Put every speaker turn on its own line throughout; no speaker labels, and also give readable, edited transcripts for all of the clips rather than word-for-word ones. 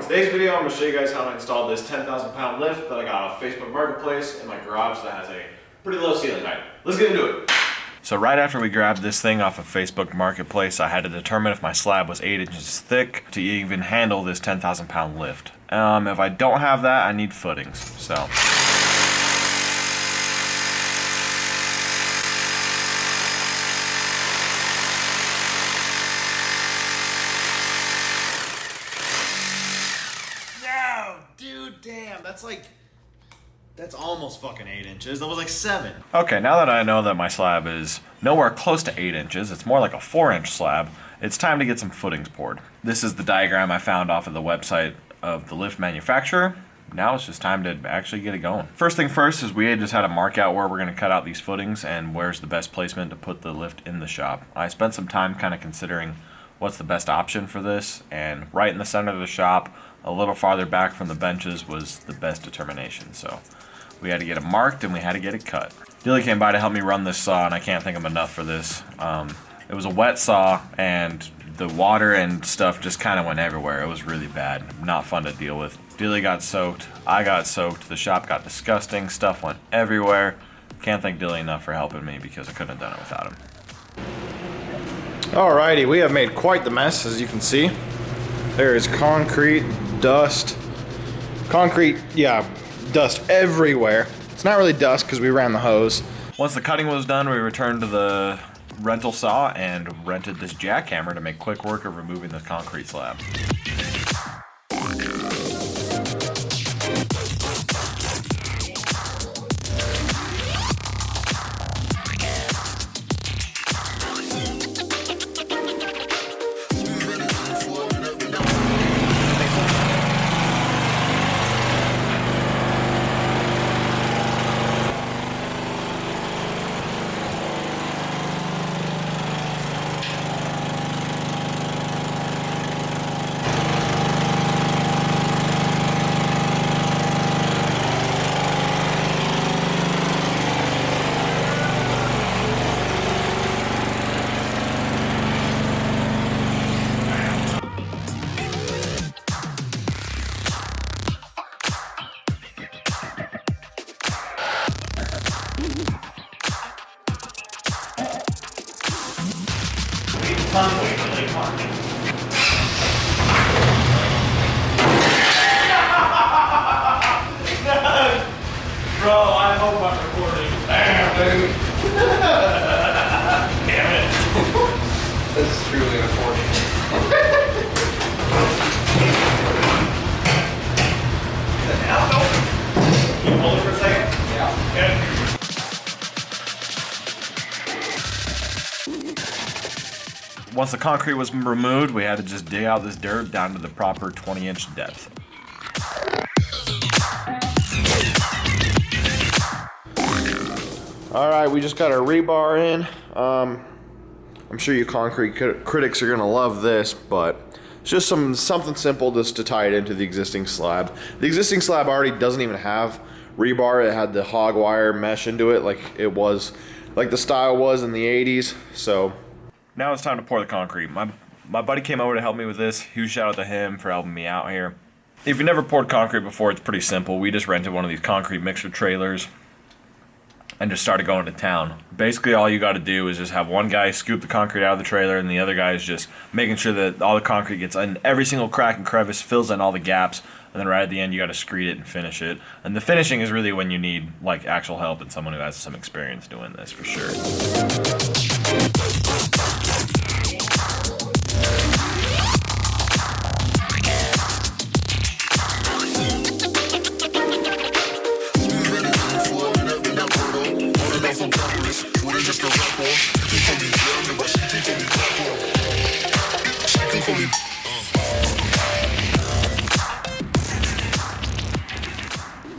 In today's video, I'm going to show you guys how to install this 10,000 pound lift that I got off Facebook Marketplace in my garage that has a pretty low ceiling height. Let's get into it. So right after we grabbed this thing off of Facebook Marketplace, I had to determine if my slab was 8 inches thick to even handle this 10,000 pound lift. If I don't have that, I need footings. So. Dude, damn, that's almost fucking 8 inches. That was like 7. Okay, now that I know that my slab is nowhere close to 8 inches, it's more like a 4-inch slab, it's time to get some footings poured. This is the diagram I found off of the website of the lift manufacturer. Now it's just time to actually get it going. First thing first is we just had to mark out where we're gonna cut out these footings and where's the best placement to put the lift in the shop. I spent some time kind of considering what's the best option for this, and right in the center of the shop, a little farther back from the benches was the best determination. So we had to get it marked and we had to get it cut. Dilly came by to help me run this saw, and I can't thank him enough for this. It was a wet saw and the water and stuff just kind of went everywhere. It was really bad, not fun to deal with. Dilly got soaked, I got soaked, the shop got disgusting, stuff went everywhere. Can't thank Dilly enough for helping me because I couldn't have done it without him.
Alrighty, we have made quite the mess, as you can see. There is concrete, dust, dust everywhere. It's not really dust because we ran the hose.
Once the cutting was done, we returned to the rental saw and rented this jackhammer to make quick work of removing the concrete slab. Bro, I hope I'm recording. Damn, dude. Damn it.
This is truly unfortunate.
Now, no. Can you hold it for a second?
Yeah.
Okay. Once the concrete was removed, we had to just dig out this dirt down to the proper 20-inch depth.
Alright, we just got our rebar in. I'm sure you concrete critics are gonna love this, but it's just something simple just to tie it into the existing slab. The existing slab already doesn't even have rebar. It had the hog wire mesh into it like it was, like the style was in the 80s, so.
Now it's time to pour the concrete. My buddy came over to help me with this. Huge shout out to him for helping me out here. If you've never poured concrete before, it's pretty simple. We just rented one of these concrete mixer trailers and just started going to town. Basically, all you got to do is just have one guy scoop the concrete out of the trailer, and the other guy is just making sure that all the concrete gets in every single crack and crevice, fills in all the gaps, and then right at the end, you got to screed it and finish it. And the finishing is really when you need like actual help and someone who has some experience doing this for sure.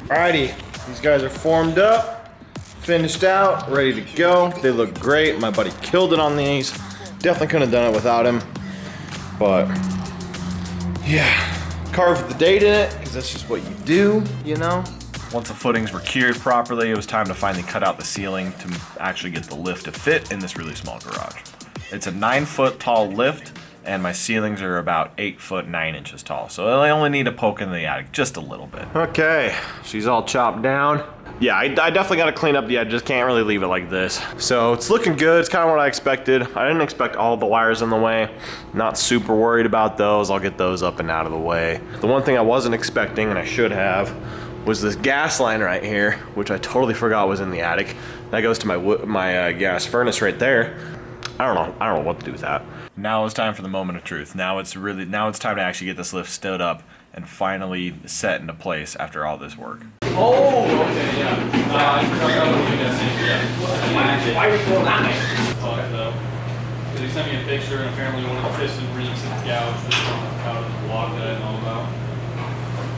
Alrighty, these guys are formed up, finished out, ready to go. They look great. My buddy killed it on these. Definitely couldn't have done it without him. But yeah, carved the date in it because that's just what you do, you know.
Once the footings were cured properly, it was time to finally cut out the ceiling to actually get the lift to fit in this really small garage. It's a 9-foot tall lift and my ceilings are about 8 foot 9 inches tall. So I only need to poke in the attic just a little bit. Okay, she's all chopped down. Yeah, I definitely got to clean up the edge. Just can't really leave it like this. So it's looking good. It's kind of what I expected. I didn't expect all the wires in the way. Not super worried about those. I'll get those up and out of the way. The one thing I wasn't expecting, and I should have, was this gas line right here, which I totally forgot was in the attic. That goes to my gas furnace right there. I don't know what to do with that. Now it's time for the moment of truth. Now it's time to actually get this lift stood up and finally set into place after all this work.
Oh, okay, yeah. I forgot that was you guys. Yeah. Why are you doing that? Oh, though. Because he sent me a picture, and apparently one of the piston rings is gouged just out of the block that I know about.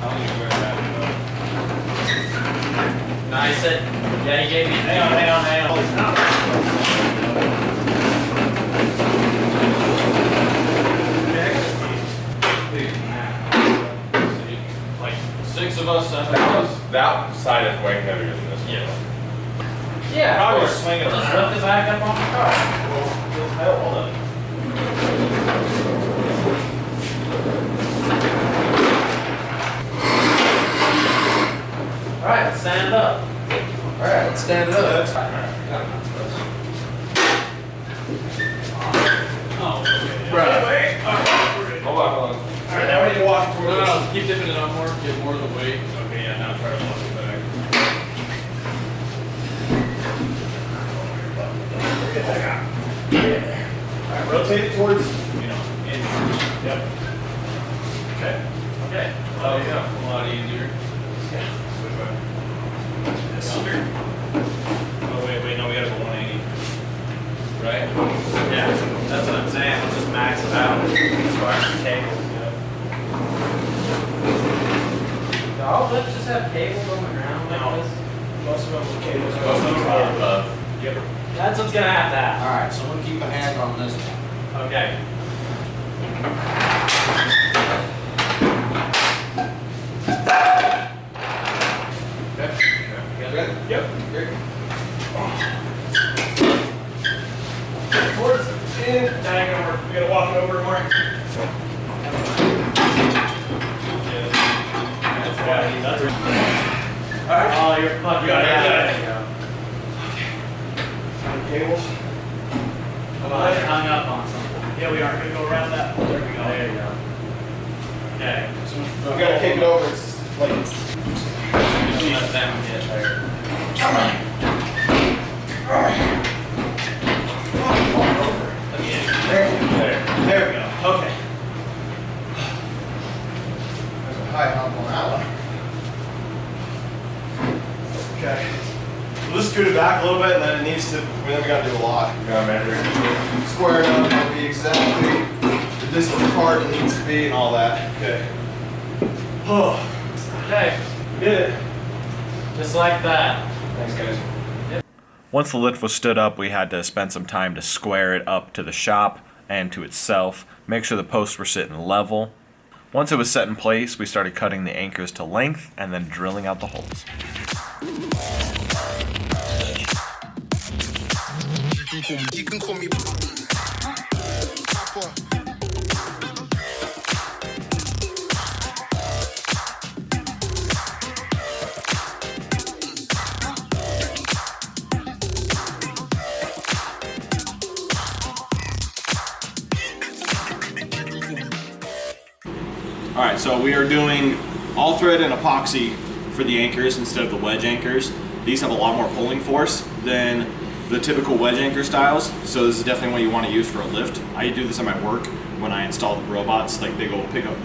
I don't even know where that is.
No, he said, yeah, he gave me. Hang on.
Like 6 of us, 7 of us.
That side is way heavier than this one.
Yes.
Yeah,
Probably swinging
just
around.
lift his back up on the car.
Hold up.
All right, let's stand it up.
All right, let's stand it up. Oh, okay.
Right.
Hold on.
All right, now we need to walk towards No, keep dipping it up more, get more of the weight. Okay, yeah, now try to walk it back.
All right, rotate it towards, in. Yep.
Okay.
Okay.
Oh, yeah, a lot easier.
This here. Oh, wait, no, we gotta go 180.
Right?
Yeah, that's what I'm saying. Let's just max it out as far as the cables go. Do all lifts just have cables on the ground like this?
Most of them are cables.
Most of them are above.
Yep.
That's what's gonna have to happen.
All right, so we'll keep a hand on this one.
Okay.
Good?
Yep.
Good.
Towards in. Now you're gonna work. We gotta walk it over more. That's
All right. Oh, you're fucking
got it,
yeah,
got it.
there you go.
Cables.
Come on, you're hung up on something.
Yeah, we are gonna go around that. There we go.
There you go. Okay.
So we gotta kick it over. It's like
Let them get there.
There we go. Okay.
There's a high hump on that one.
Okay. We'll just scoot it back a little bit, and then it needs to. Then we gotta do a lot.
You gotta measure it.
Square it up. It'll be exactly the distance apart it needs to be, and all that. Okay. Oh,
Okay.
we did it.
Just like that.
Thanks, guys.
Once the lift was stood up, we had to spend some time to square it up to the shop and to itself, make sure the posts were sitting level. Once it was set in place, we started cutting the anchors to length and then drilling out the holes.
You can call me Papa.
All right, so we are doing all thread and epoxy for the anchors instead of the wedge anchors. These have a lot more pulling force than the typical wedge anchor styles, so this is definitely what you want to use for a lift. I do this at my work when I install the robots, like big old pickup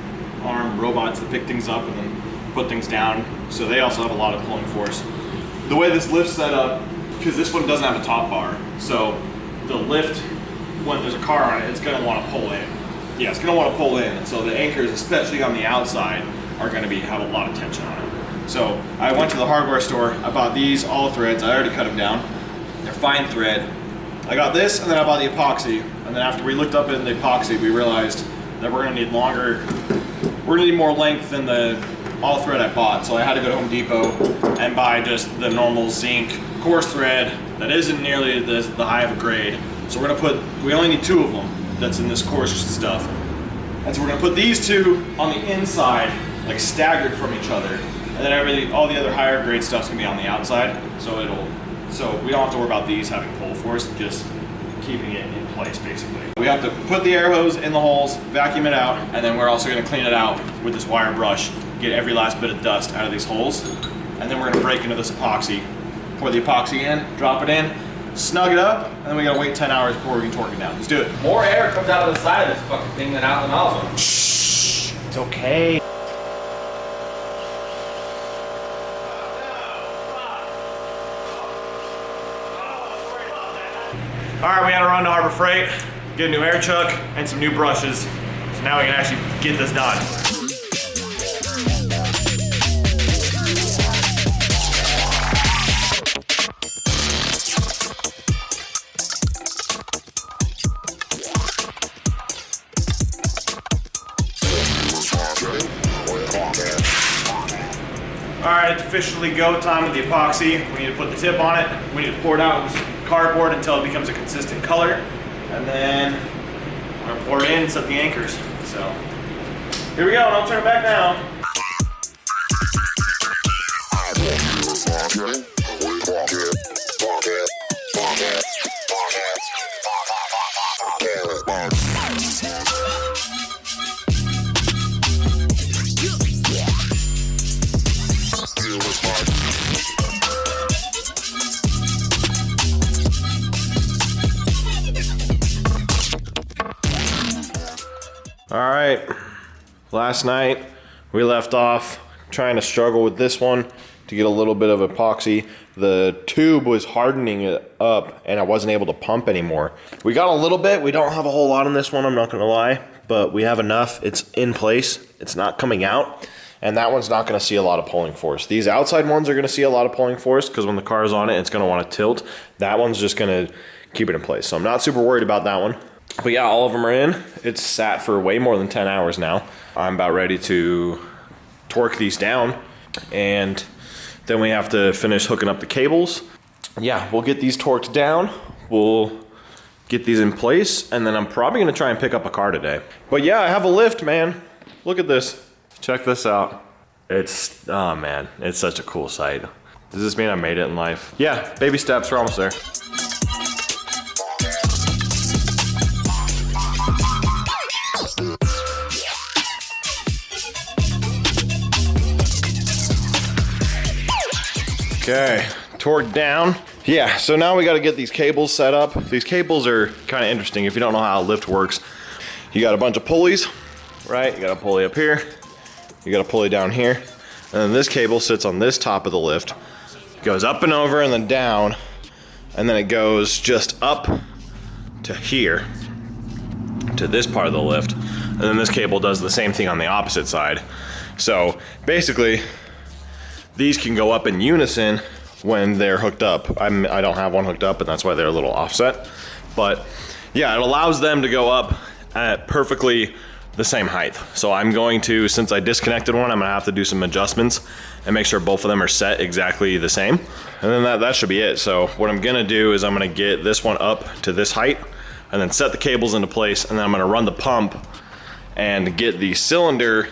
arm robots that pick things up and then put things down. So they also have a lot of pulling force. The way this lift's set up, because this one doesn't have a top bar, so the lift, when there's a car on it, it's going to want to pull in. Yeah, it's going to want to pull in, and so the anchors, especially on the outside, are going to have a lot of tension on it. So I went to the hardware store, I bought these all threads, I already cut them down. They're fine thread. I got this, and then I bought the epoxy, and then after we looked up in the epoxy, we realized that we're going to need longer, we're going to need more length than the all thread I bought, so I had to go to Home Depot and buy just the normal zinc coarse thread that isn't nearly the high of a grade. So we're going to we only need 2 of them. that's in this coarse stuff. And so we're gonna put these two on the inside, like staggered from each other. And then all the other higher grade stuff's gonna be on the outside. So we don't have to worry about these having pull force, just keeping it in place basically. We have to put the air hose in the holes, vacuum it out, and then we're also gonna clean it out with this wire brush, get every last bit of dust out of these holes. And then we're gonna break into this epoxy, pour the epoxy in, drop it in, snug it up, and then we gotta wait 10 hours before we can torque it down. Let's do it.
More air comes out of the side of this fucking thing than out the nozzle.
Shh, it's okay. All right, we had to run to Harbor Freight, get a new air chuck and some new brushes. So now we can actually get this done. All right, it's officially go time with the epoxy. We need to put the tip on it. We need to pour it out with cardboard until it becomes a consistent color. And then we're gonna pour it in and set the anchors. So here we go, and I'll turn it back now. All right, last night we left off trying to struggle with this one to get a little bit of epoxy. The tube was hardening it up and I wasn't able to pump anymore. We got a little bit, we don't have a whole lot on this one, I'm not gonna lie, but we have enough, it's in place, it's not coming out, and that one's not gonna see a lot of pulling force. These outside ones are gonna see a lot of pulling force because when the car is on it, it's gonna wanna tilt. That one's just gonna keep it in place. So I'm not super worried about that one. But yeah, all of them are in. It's sat for way more than 10 hours now. I'm about ready to torque these down, and then we have to finish hooking up the cables. Yeah, we'll get these torqued down. We'll get these in place, and then I'm probably gonna try and pick up a car today. But yeah, I have a lift, man. Look at this. Check this out. It's, oh man, it's such a cool sight. Does this mean I made it in life? Yeah, baby steps, we're almost there. Okay, torqued down. Yeah, so now we gotta get these cables set up. These cables are kind of interesting if you don't know how a lift works. You got a bunch of pulleys, right? You got a pulley up here, you got a pulley down here, and then this cable sits on this top of the lift. It goes up and over and then down, and then it goes just up to here, to this part of the lift, and then this cable does the same thing on the opposite side. So basically, these can go up in unison when they're hooked up. I don't have one hooked up, and that's why they're a little offset. But yeah, it allows them to go up at perfectly the same height. So I'm going to, since I disconnected one, I'm gonna have to do some adjustments and make sure both of them are set exactly the same. And then that should be it. So what I'm gonna do is I'm gonna get this one up to this height and then set the cables into place, and then I'm gonna run the pump and get the cylinder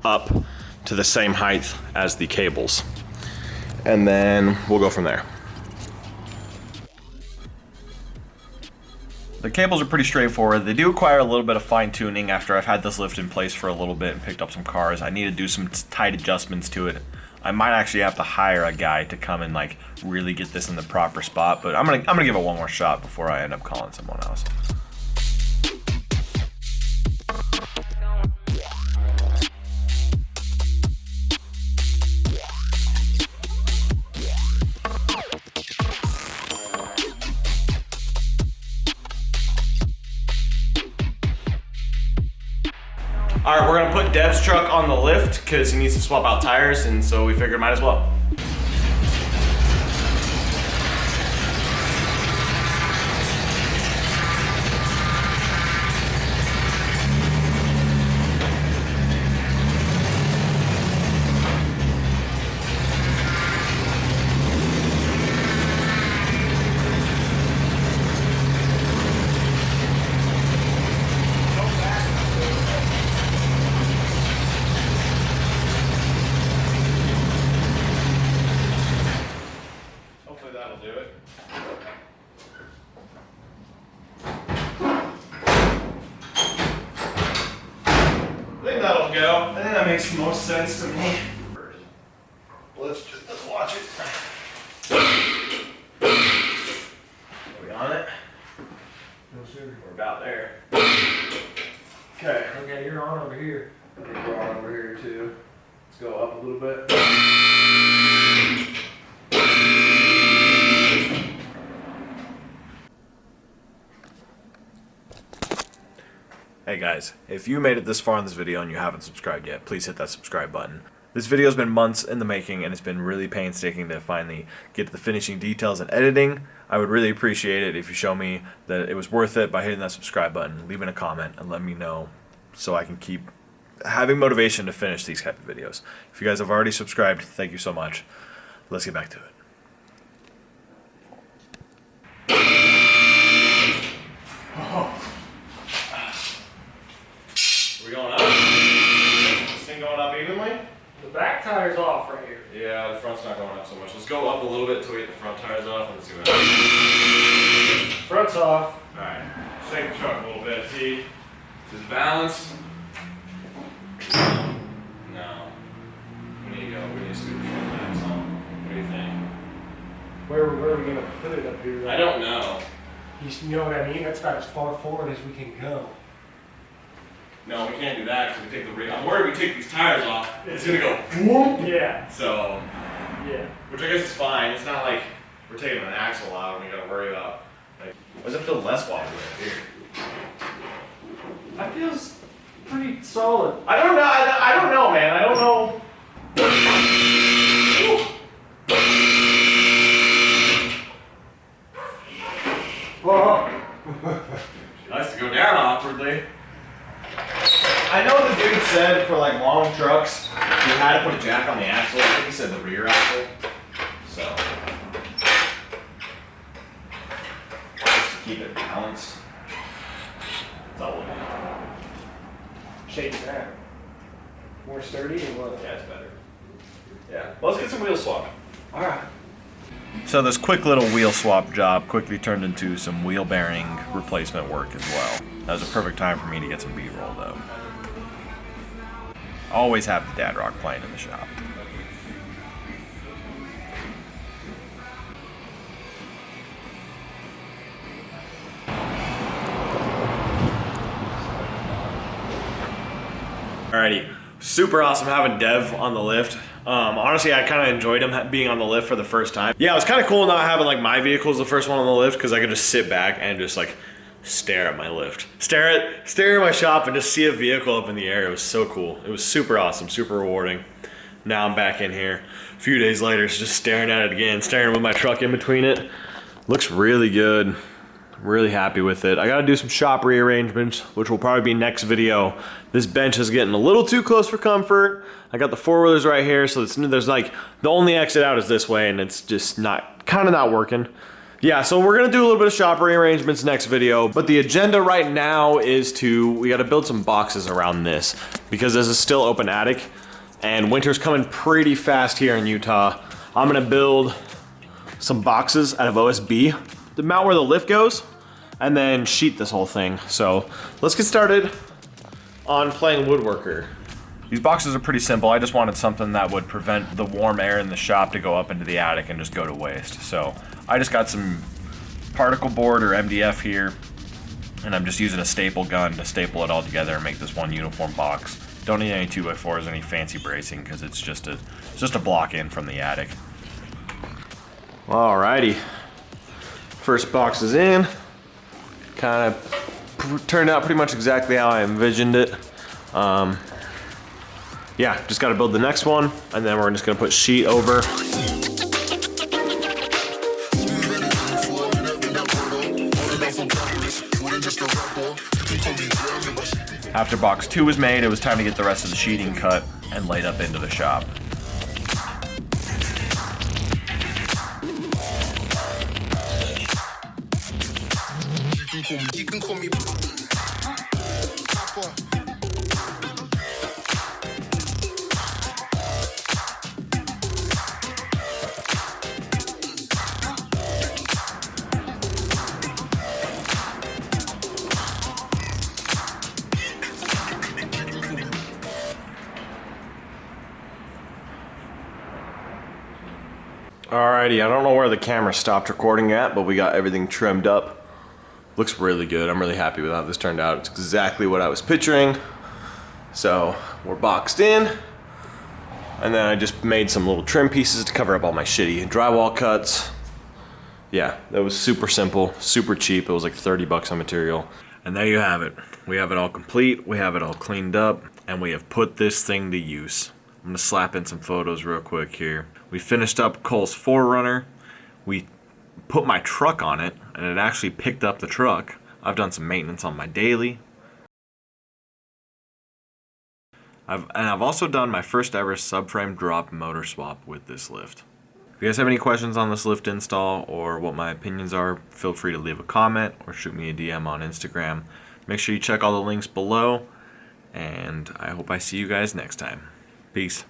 up to the same height as the cables. And then we'll go from there. The cables are pretty straightforward. They do require a little bit of fine tuning after I've had this lift in place for a little bit and picked up some cars. I need to do some tight adjustments to it. I might actually have to hire a guy to come and like really get this in the proper spot, but I'm gonna give it one more shot before I end up calling someone else. All right, we're gonna put Dev's truck on the lift because he needs to swap out tires, and so we figured might as well.
That makes the most sense to me. Let's watch it. Are we on it?
No, sir.
We're about there. Okay.
Okay, you're on over here.
I think we're on over here too. Let's go up a little bit.
Hey guys, if you made it this far in this video and you haven't subscribed yet, please hit that subscribe button. This video has been months in the making and it's been really painstaking to finally get to the finishing details and editing. I would really appreciate it if you show me that it was worth it by hitting that subscribe button, leaving a comment, and letting me know so I can keep having motivation to finish these type of videos. If you guys have already subscribed, thank you so much. Let's get back to it.
Are we going up? This thing going up evenly?
The back tire's off right here.
Yeah, the front's not going up so much. Let's go up a little bit until we get the front tires off and see what happens.
Front's off.
Alright, shake the truck a little bit. See? Is this balanced? No. We need to go. We need to scoop the front tires on. What do you think?
Where are we gonna put it up here?
I don't know.
You know what I mean? That's about as far forward as we can go.
No, we can't do that because we take the rig. I'm worried we take these tires off. It's gonna go boom.
Yeah.
So,
Yeah.
which I guess is fine. It's not like we're taking an axle out and we gotta worry about. Like, why does it feel less wobbly up here?
That feels pretty solid.
I don't know. I don't know, man. I don't know.
Whoa.
Nice to go down awkwardly. I know the dude said for like long trucks, you had to put a jack on the axle. I think he said the rear axle. So, just to keep it balanced. That's all we need.
Shake it down. More sturdy or what?
Yeah, it's better. Yeah. Well, let's get some wheel swapping.
Alright.
So this quick little wheel swap job quickly turned into some wheel bearing replacement work as well. That was a perfect time for me to get some B-roll though. Always have the dad rock playing in the shop.
Alrighty, super awesome having Dev on the lift. Honestly, I kind of enjoyed him being on the lift for the first time. Yeah, it was kind of cool not having like my vehicle as the first one on the lift because I could just sit back and just like stare at my lift. Stare at my shop and just see a vehicle up in the air. It was so cool. It was super awesome, super rewarding. Now I'm back in here. A few days later, it's just staring at it again, staring with my truck in between it. Looks really good. Really happy with it. I gotta do some shop rearrangements, which will probably be next video. This bench is getting a little too close for comfort. I got the four-wheelers right here, so there's like, the only exit out is this way, and it's just kind of not working. Yeah, so we're gonna do a little bit of shop rearrangements next video, but the agenda right now is we gotta build some boxes around this, because this is still open attic, and winter's coming pretty fast here in Utah. I'm gonna build some boxes out of OSB to mount where the lift goes, and then sheet this whole thing. So let's get started on playing woodworker.
These boxes are pretty simple. I just wanted something that would prevent the warm air in the shop to go up into the attic and just go to waste. So I just got some particle board or MDF here, and I'm just using a staple gun to staple it all together and make this one uniform box. Don't need any 2x4s, any fancy bracing, because it's just a block in from the attic.
Alrighty, first box is in. Kind of turned out pretty much exactly how I envisioned it. Yeah, just got to build the next one, and then we're just gonna put sheet over.
After box 2 was made, it was time to get the rest of the sheeting cut and laid up into the shop.
You can call me.
Alrighty, I don't know where the camera stopped recording at, but we got everything trimmed up. Looks really good. I'm really happy with how this turned out. It's exactly what I was picturing. So we're boxed in. And then I just made some little trim pieces to cover up all my shitty drywall cuts. Yeah, that was super simple, super cheap. It was like 30 bucks on material.
And there you have it. We have it all complete, we have it all cleaned up, and we have put this thing to use. I'm gonna slap in some photos real quick here. We finished up Cole's 4Runner. We put my truck on it, and it actually picked up the truck. I've done some maintenance on my daily. I've also done my first ever subframe drop motor swap with this lift. If you guys have any questions on this lift install or what my opinions are, feel free to leave a comment or shoot me a DM on Instagram. Make sure you check all the links below, and I hope I see you guys next time. Peace.